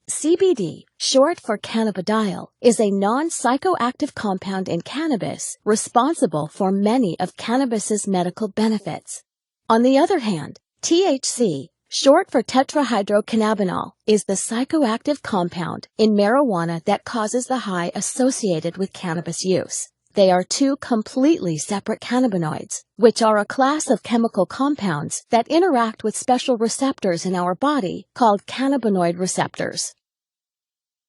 CBD, short for cannabidiol, is a non-psychoactive compound in cannabis responsible for many of cannabis's medical benefits. On the other hand, THC, short for tetrahydrocannabinol, is the psychoactive compound in marijuana that causes the high associated with cannabis use. They are two completely separate cannabinoids, which are a class of chemical compounds that interact with special receptors in our body called cannabinoid receptors.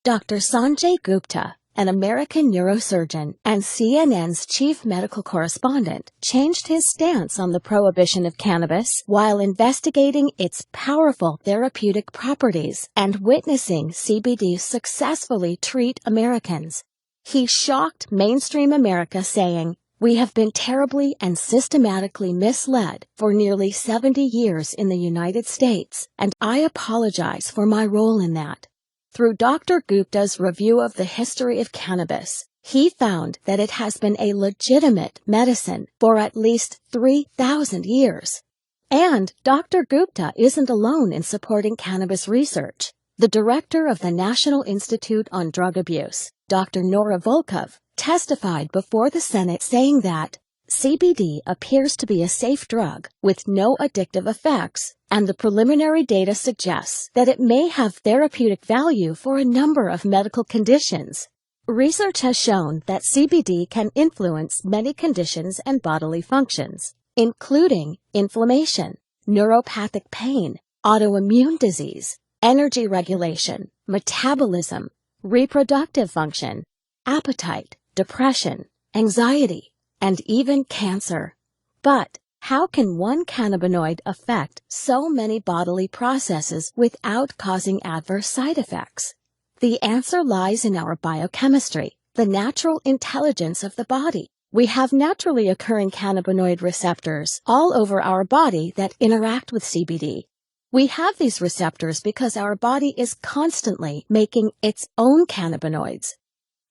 Dr. Sanjay Gupta, an American neurosurgeon and CNN's chief medical correspondent, changed his stance on the prohibition of cannabis while investigating its powerful therapeutic properties and witnessing CBD successfully treat Americans. He shocked mainstream America, saying, "We have been terribly and systematically misled for nearly 70 years in the United States, and I apologize for my role in that." Through Dr. Gupta's review of the history of cannabis, he found that it has been a legitimate medicine for at least 3,000 years. And Dr. Gupta isn't alone in supporting cannabis research. The director of the National Institute on Drug Abuse, Dr. Nora Volkov, testified before the Senate saying that CBD appears to be a safe drug with no addictive effects, and the preliminary data suggests that it may have therapeutic value for a number of medical conditions. Research has shown that CBD can influence many conditions and bodily functions, including inflammation, neuropathic pain, autoimmune disease, energy regulation, metabolism, reproductive function, appetite, depression, anxiety, and even cancer. But how can one cannabinoid affect so many bodily processes without causing adverse side effects? The answer lies in our biochemistry, the natural intelligence of the body. We have naturally occurring cannabinoid receptors all over our body that interact with CBD. We have these receptors because our body is constantly making its own cannabinoids.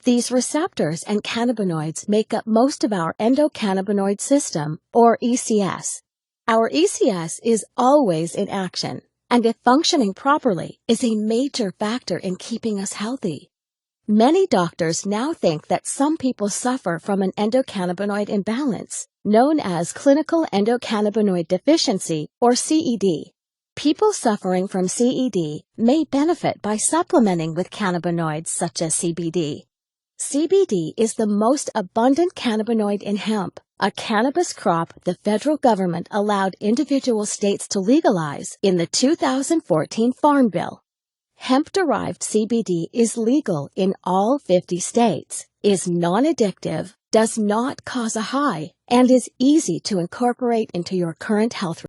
These receptors and cannabinoids make up most of our endocannabinoid system, or ECS. Our ECS is always in action, and if functioning properly, is a major factor in keeping us healthy. Many doctors now think that some people suffer from an endocannabinoid imbalance, known as clinical endocannabinoid deficiency, or CED. People suffering from CED may benefit by supplementing with cannabinoids such as CBD. CBD is the most abundant cannabinoid in hemp, a cannabis crop the federal government allowed individual states to legalize in the 2014 Farm Bill. Hemp-derived CBD is legal in all 50 states, is non-addictive, does not cause a high, and is easy to incorporate into your current health